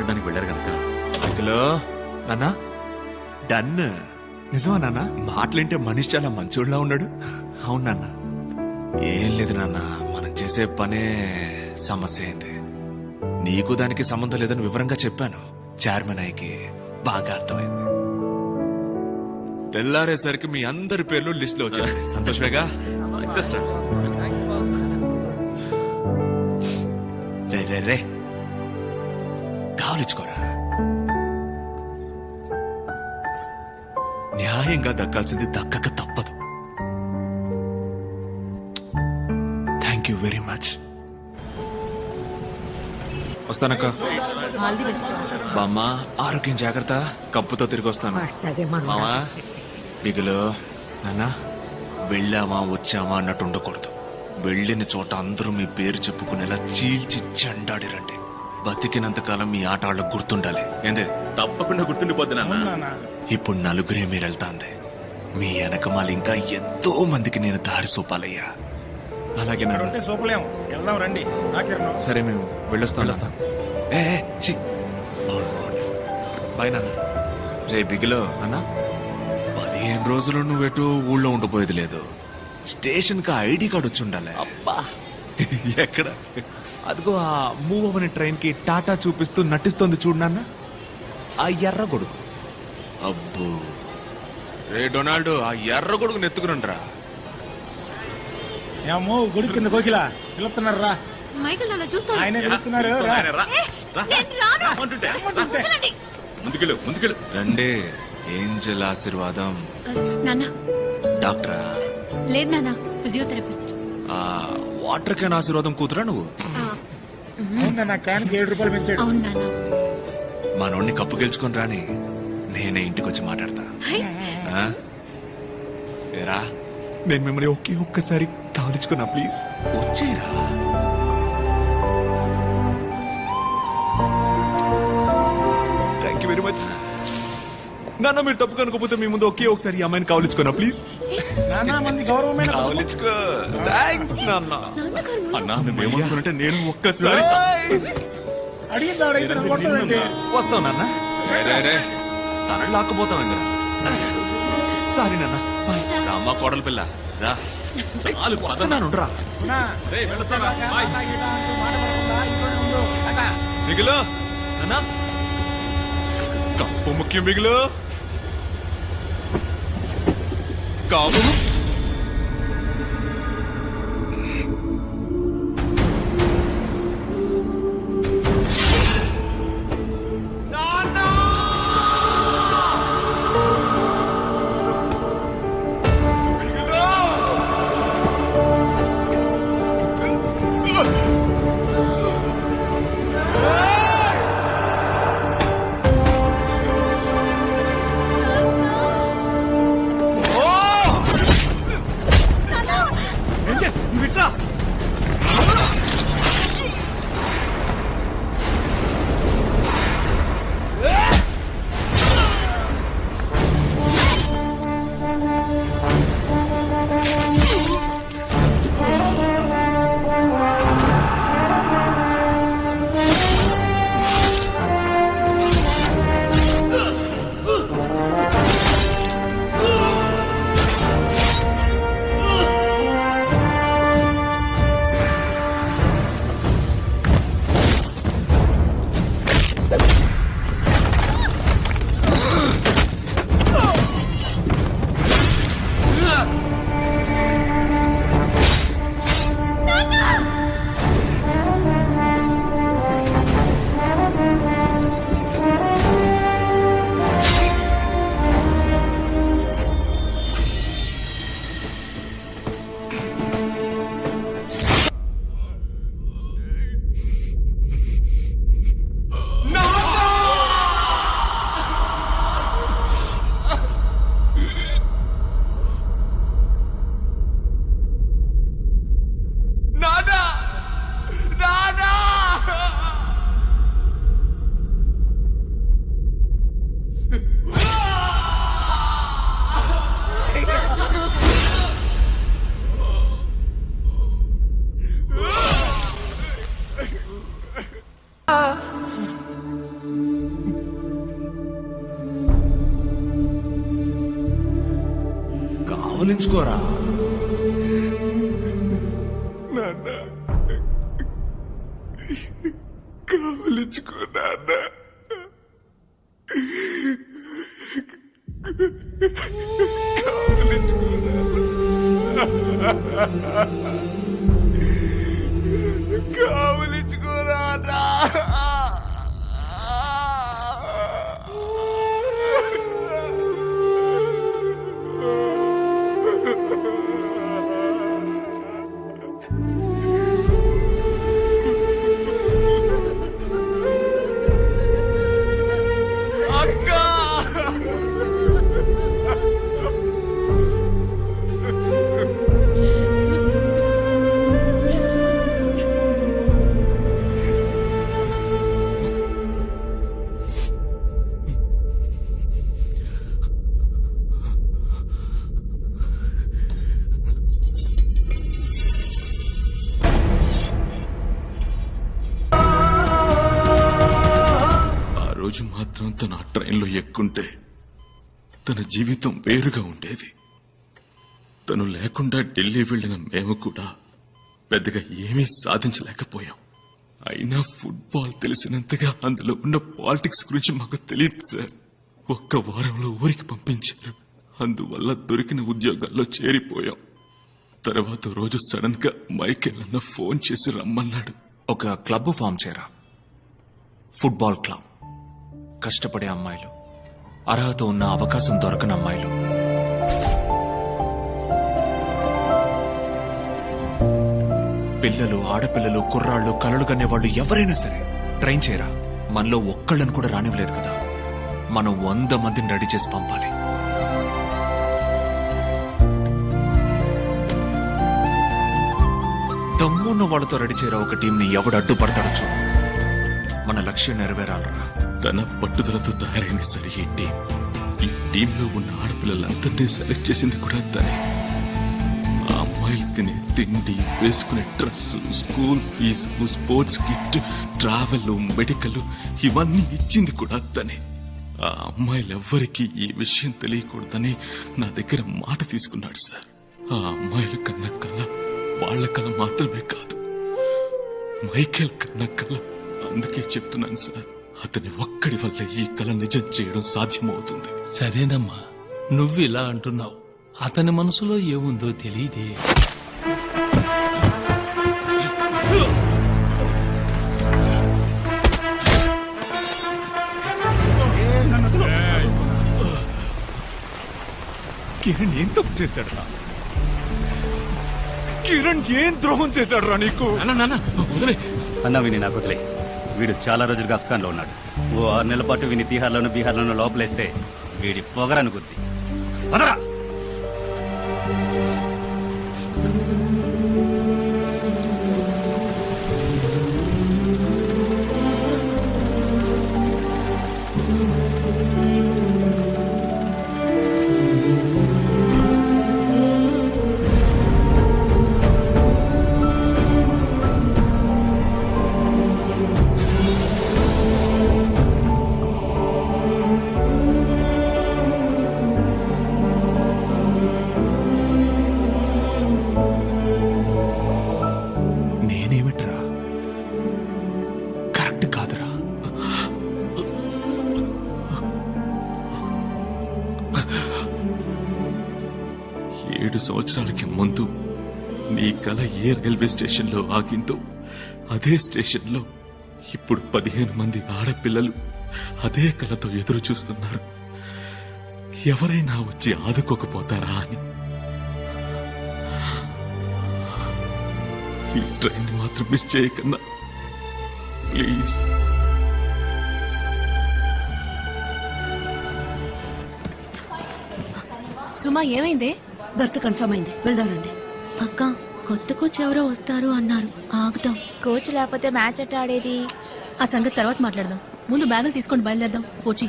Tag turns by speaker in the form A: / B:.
A: చూడడానికి వెళ్ళారు గనక.
B: హలో నాన్నా,
A: డన్.
B: నిజమా నాన్న?
A: మాటలేంటే మనిషి చాలా మంచోళ్ళ ఉన్నాడు.
B: అవును నాన్న.
A: ఏం లేదు నాన్న, మనం చేసే పనే సమస్య అయింది. నీకు దానికి సంబంధం లేదని వివరంగా చెప్పాను. చైర్మన్ అయ్యకి బాగా అర్థమైంది. తెల్లారేసరికి మీ అందరి పేర్లు లిస్ట్ లో వచ్చాయి. సంతోషమేగా? సక్సెస్ రా. రే రే రే, కావలించుకోరా. న్యాయంగా దక్కాల్సింది దక్కక తప్పదు. Thank you very much.
B: వస్తానక్క.
A: బామ్మ, ఆరోగ్యం జాగ్రత్త. కప్పుతో తిరిగి వస్తాను. మామా బిగులు.
B: నాన్న,
A: వెళ్ళామా వచ్చామా అన్నట్టు ఉండకూడదు. వెళ్ళిన చోట అందరూ మీ పేరు చెప్పుకునేలా చీల్చి చెండాడిరండి. బతికినంతకాలం మీ ఆట వాళ్ళకు గుర్తుండాలి. ఏందే?
C: తప్పకుండా గుర్తుండిపోద్ది నాన్న.
A: ఇప్పుడు నలుగురే మీరు వెళ్తాంది. మీ వెనకమాల ఇంకా ఎంతో మందికి నేను దారి చూపాలయ్యా.
B: అలాగే నాన్న.
D: సూపలేం, వెళ్దాం రండి.
B: సరే, మేము వెళ్ళొస్తాం.
A: ఏ చి, బాగుండు బాగుండు.
B: బాయ్ నాన్న.
A: రే బిగులో,
B: అన్నా,
A: 15 రోజులు నువ్వెటు ఊళ్ళో ఉండిపోయేది లేదు. స్టేషన్ కి ఐడి కార్డు వచ్చి ఉండాలి.
B: అబ్బా,
A: ఎక్కడ?
B: అదిగో ఆ మూవ్ అవ్వని ట్రైన్ కి టాటా చూపిస్తూ నటిస్తోంది చూడు నాన్న, ఆ ఎర్ర గొడుగు.
A: అబ్బో, రే డొనాల్డ్, ఆ ఎర్ర కొడుకు నెత్తుకురండ్రా.
D: ఏమో గుడి కింద కోకిలా పిలుస్తున్నారు రా.
E: మైకల్ నన్ను చూస్తాను.
D: ఆయన పిలుస్తున్నారు రా.
A: ముందుకెళ్ళు. రండి. ఏంజల్ ఆశీర్వాదం.
E: నాన్న,
A: డాక్టరా?
E: లేదు నాన్న, ఫిజియోథెరపిస్ట్.
A: వాటర్ క్యాన్ ఆశీర్వాదం కూతురా నువ్వు?
D: అవునా, నా క్యాన్కి 7 రూపాయలు పెంచాడు.
E: అవును నాన్న.
A: మనోడిని కప్పు గెలుచుకొని రాని, నేనే ఇంటికి వచ్చి మాట్లాడతా.
E: హై,
A: ఆ? ఏరా,
B: నేను మిమ్మల్ని ఒక్కసారి కావలించుకున్నా ప్లీజ్.
A: వచ్చేరా.
B: థ్యాంక్ యూ వెరీ మచ్ నాన్న. మీరు తప్పు కనుకోపోతే మీ ముందు ఒకసారి ఈ అమ్మాయిని కావలించుకున్నా ప్లీజ్.
D: నానా మంది గౌరవమైన
A: కావలించుకో.
B: థ్యాంక్స్ నాన్న.
E: నాన్నగారు ముందు-
A: అన్నా నువ్వేమనుకున్నట్టే నేను ఒక్కసారి.
D: అడిగింది ఆవిడైతే నన్ను కొట్టదండి.
B: వస్తావు నాన్న.
A: తనని లాక్కుపోతాం ఇంద్ర.
B: సారీ నాన్న. బాయ్.
A: రామ్మా కోడలు పిల్ల రా.
C: చాలు
B: వస్తున్నాను రా.
D: నా, మాట పడకుండా ఇంట్లోనే ఉండు. అక్క.
A: మిగులు నాన్న, కప్పు ముఖ్యం. మిగులు కావు. కౌలించుకోరా.
B: నాన్న కావలించుకో నాన్న. కావలించుకో కావలించుకోరా.
C: రోజు మాత్రం తన ఆ ట్రైన్లో ఎక్కుంటే తన జీవితం వేరుగా ఉండేది. తను లేకుండా ఢిల్లీ వెళ్లిన మేము కూడా పెద్దగా ఏమీ సాధించలేకపోయాం. అయినా ఫుట్బాల్ తెలిసినంతగా అందులో ఉన్న పాలిటిక్స్ గురించి మాకు తెలియదు సార్. ఒక్క వారంలో ఊరికి పంపించారు. అందువల్ల దొరికిన ఉద్యోగాల్లో చేరిపోయాం. తర్వాత రోజు సడన్ గా మైకేల్ అన్న ఫోన్ చేసి రమ్మన్నాడు.
A: ఒక క్లబ్ ఫామ్ చేయరా, ఫుట్బాల్ క్లబ్. కష్టపడే అమ్మాయిలు, అర్హత ఉన్న అవకాశం దొరకని అమ్మాయిలు, పిల్లలు, ఆడపిల్లలు, కుర్రాళ్ళు, కలలు కనేవాళ్ళు ఎవరైనా సరే ట్రైన్ చేయరా. మనలో ఒక్కళ్ళని కూడా రానివ్వలేదు కదా. మనం 100 మందిని రెడీ చేసి పంపాలి. దమ్మున్న వాళ్ళతో రెడీ చేయరా ఒక టీంని. ఎవడు అడ్డుపడతాడో చూడు. మన లక్ష్యం నెరవేరాలరా.
C: తన పట్టుదలతో తయారైంది సరే ఈ టీం. ఈ టీంలో ఉన్న ఆడపిల్లలందరినీ సెలెక్ట్ చేసింది కూడా తనే. ఆ అమ్మాయిలు తినే తిండి, వేసుకునే dress, school fees, sports kit, travel, medical ఇవన్నీ ఇచ్చింది కూడా తనే. ఆ అమ్మాయిలెవ్వరికీ ఈ విషయం తెలియకూడదని నా దగ్గర మాట తీసుకున్నాడు సార్. ఆ అమ్మాయిల కన్న కళ వాళ్ల కళ మాత్రమే కాదు, మైకేల్ కన్న కళ. అందుకే చెప్తున్నాను సార్, అతని ఒక్కడి వల్ల ఈ కళ నిజం చేయడం సాధ్యమవుతుంది.
F: సరేనమ్మా, నువ్వు ఇలా అంటున్నావు. అతని మనసులో ఏముందో తెలియదే.
B: కిరణ్ ఏం తప్పు చేశాడు రా? కిరణ్ ఏం ద్రోహం చేశాడు రా నీకు?
G: అన్న విని నాకు వదిలే. వీడు చాలా రోజులుగా అఫ్ఘాన్ లో ఉన్నాడు. ఓ 6 నెలల పాటు విని బీహార్లోనూ లోపలేస్తే వీడి పొగరనుకుంది.
A: నేనేమిట్రా? కరెక్ట్ కాదురా.
C: ఏడు సంవత్సరాలకి ముందు నీ కళ ఏ రైల్వే స్టేషన్ లో ఆగిందో అదే స్టేషన్ లో ఇప్పుడు 15 మంది ఆడపిల్లలు అదే కళతో ఎదురు చూస్తున్నారు. ఎవరైనా వచ్చి ఆదుకోకపోతారా అని. ఈ ట్రైన్ మాత్రం మిస్ చేయకన్నా ప్లీజ్.
E: సుమా ఏమైందే?
H: బర్త్ కన్ఫర్మ్ అయింది, వెళ్దానండి.
E: అక్క, కొత్త కోచ్ ఎవరో వస్తారు అన్నారు. ఆగుతాం.
I: కోచ్ లేకపోతే మ్యాచ్ ఎట్ట ఆడేది?
E: ఆ సంగతి తర్వాత మాట్లాడదాం. ముందు బ్యాగులు తీసుకొని బయలుదేరదాం. పోచి